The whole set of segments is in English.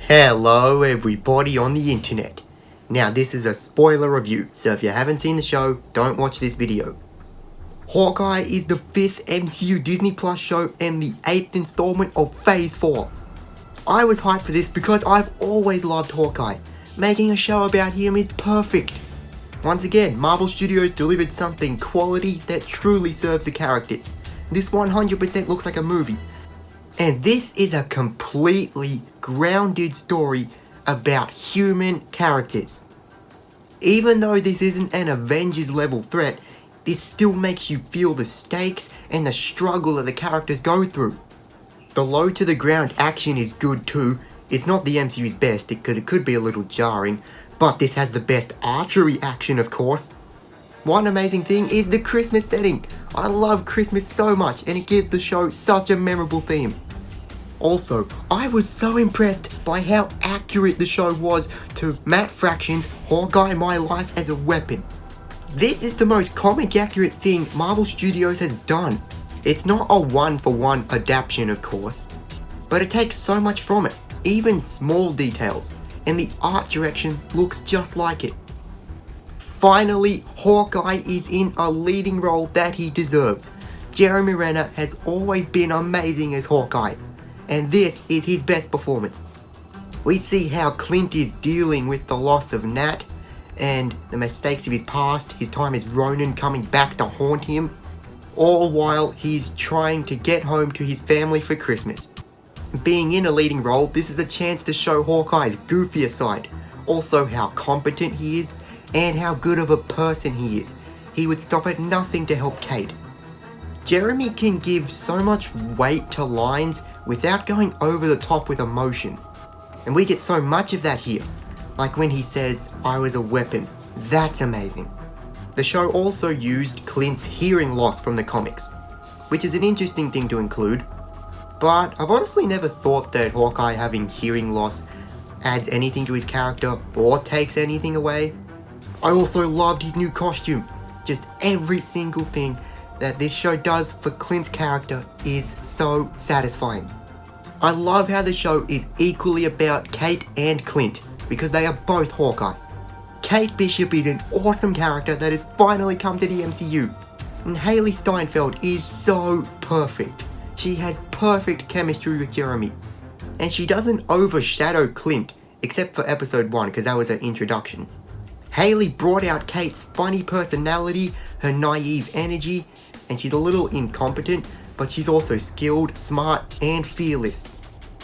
Hello everybody on the internet. Now this is a spoiler review, so if you haven't seen the show, don't watch this video. Hawkeye is the 5th MCU Disney Plus show and the 8th installment of Phase 4. I was hyped for this because I've always loved Hawkeye. Making a show about him is perfect. Once again, Marvel Studios delivered something quality that truly serves the characters. This 100% looks like a movie. And this is a completely grounded story about human characters. Even though this isn't an Avengers level threat, this still makes you feel the stakes and the struggle that the characters go through. The low to the ground action is good too. It's not the MCU's best because it could be a little jarring, but this has the best archery action, of course. One amazing thing is the Christmas setting. I love Christmas so much and it gives the show such a memorable theme. Also, I was so impressed by how accurate the show was to Matt Fraction's Hawkeye My Life as a Weapon. This is the most comic accurate thing Marvel Studios has done. It's not a one-for-one adaptation, of course, but it takes so much from it, even small details, and the art direction looks just like it. Finally, Hawkeye is in a leading role that he deserves. Jeremy Renner has always been amazing as Hawkeye, and this is his best performance. We see how Clint is dealing with the loss of Nat, and the mistakes of his past, his time as Ronin coming back to haunt him, all while he's trying to get home to his family for Christmas. Being in a leading role, this is a chance to show Hawkeye's goofier side, also how competent he is, and how good of a person he is. He would stop at nothing to help Kate. Jeremy can give so much weight to lines without going over the top with emotion. And we get so much of that here. Like when he says, "I was a weapon." That's amazing. The show also used Clint's hearing loss from the comics, which is an interesting thing to include. But I've honestly never thought that Hawkeye having hearing loss adds anything to his character or takes anything away. I also loved his new costume. Just every single thing that this show does for Clint's character is so satisfying. I love how the show is equally about Kate and Clint, because they are both Hawkeye. Kate Bishop is an awesome character that has finally come to the MCU, and Haley Steinfeld is so perfect. She has perfect chemistry with Jeremy, and she doesn't overshadow Clint, except for episode 1 because that was her introduction. Haley brought out Kate's funny personality, her naive energy, and she's a little incompetent, but she's also skilled, smart, and fearless.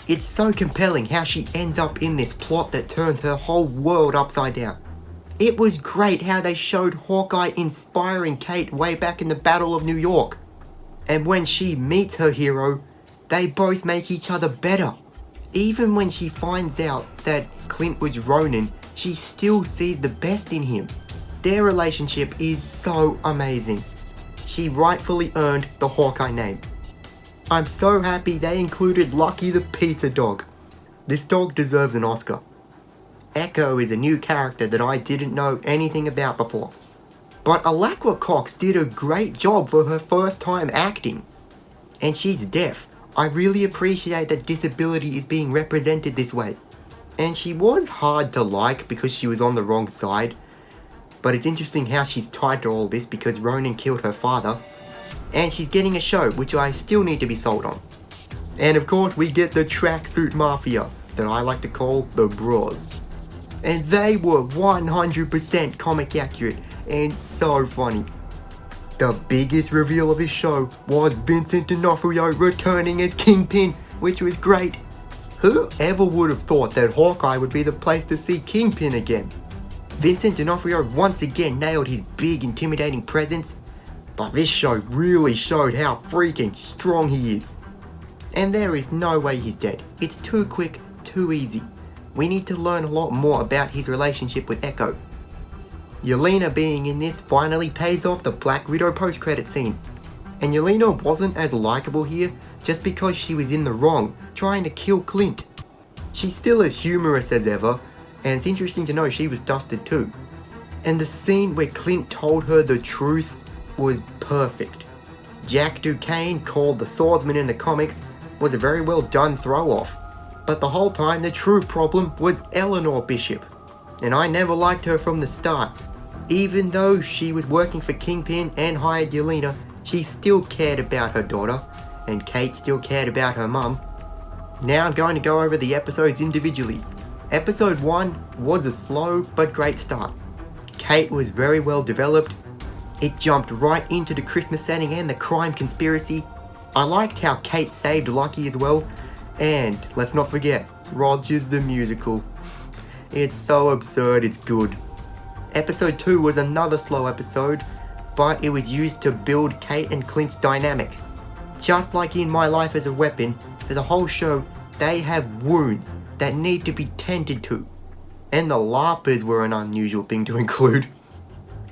It's so compelling how she ends up in this plot that turns her whole world upside down. It was great how they showed Hawkeye inspiring Kate way back in the Battle of New York. And when she meets her hero, they both make each other better. Even when she finds out that Clint was Ronin, she still sees the best in him. Their relationship is so amazing. She rightfully earned the Hawkeye name. I'm so happy they included Lucky the pizza dog. This dog deserves an Oscar. Echo is a new character that I didn't know anything about before. But Alaqua Cox did a great job for her first time acting. And she's deaf. I really appreciate that disability is being represented this way. And she was hard to like because she was on the wrong side. But it's interesting how she's tied to all this because Ronin killed her father. And she's getting a show, which I still need to be sold on. And of course we get the tracksuit mafia, that I like to call the Bros. And they were 100% comic accurate and so funny. The biggest reveal of this show was Vincent D'Onofrio returning as Kingpin, which was great. Who ever would have thought that Hawkeye would be the place to see Kingpin again? Vincent D'Onofrio once again nailed his big intimidating presence, but this show really showed how freaking strong he is. And there is no way he's dead. It's too quick, too easy. We need to learn a lot more about his relationship with Echo. Yelena being in this finally pays off the Black Widow post-credit scene. And Yelena wasn't as likable here just because she was in the wrong, trying to kill Clint. She's still as humorous as ever, and it's interesting to know she was dusted too. And the scene where Clint told her the truth was perfect. Jack Duquesne, called the swordsman in the comics, was a very well done throw-off. But the whole time the true problem was Eleanor Bishop. And I never liked her from the start. Even though she was working for Kingpin and hired Yelena, she still cared about her daughter, and Kate still cared about her mum. Now I'm going to go over the episodes individually. Episode 1 was a slow but great start. Kate was very well developed. It jumped right into the Christmas setting and the crime conspiracy. I liked how Kate saved Lucky as well. And let's not forget, Rogers the musical. It's so absurd, it's good. Episode 2 was another slow episode, but it was used to build Kate and Clint's dynamic. Just like in My Life as a Weapon, for the whole show, they have wounds that need to be tended to. And the LARPers were an unusual thing to include.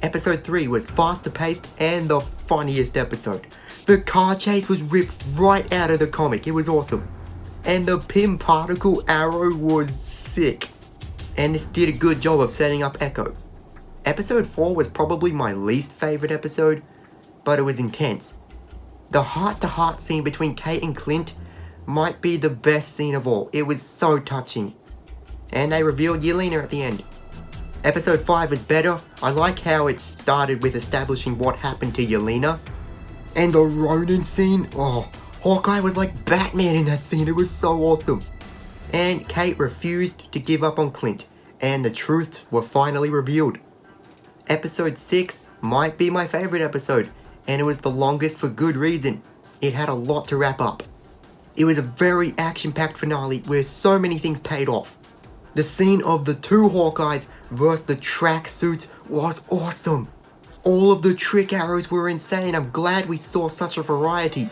Episode 3 was faster paced and the funniest episode. The car chase was ripped right out of the comic, it was awesome. And the Pym particle arrow was sick. And this did a good job of setting up Echo. Episode 4 was probably my least favourite episode, but it was intense. The heart-to-heart scene between Kate and Clint might be the best scene of all. It was so touching. And they revealed Yelena at the end. Episode 5 was better. I like how it started with establishing what happened to Yelena. And the Ronin scene, Hawkeye was like Batman in that scene, it was so awesome. And Kate refused to give up on Clint, and the truths were finally revealed. Episode 6 might be my favourite episode, and it was the longest for good reason. It had a lot to wrap up. It was a very action-packed finale where so many things paid off. The scene of the two Hawkeyes versus the tracksuits was awesome. All of the trick arrows were insane. I'm glad we saw such a variety.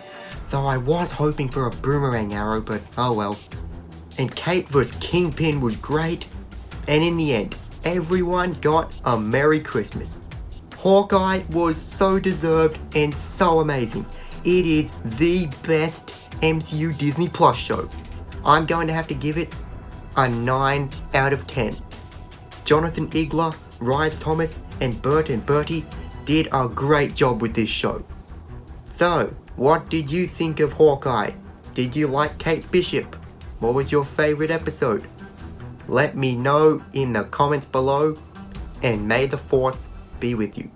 Though I was hoping for a boomerang arrow, but oh well. And Kate vs Kingpin was great. And in the end, everyone got a Merry Christmas. Hawkeye was so deserved and so amazing. It is the best MCU Disney Plus show. I'm going to have to give it a 9 out of 10. Jonathan Igler, Rhys Thomas, and Bert and Bertie did a great job with this show. So, what did you think of Hawkeye? Did you like Kate Bishop? What was your favourite episode? Let me know in the comments below, and may the Force be with you.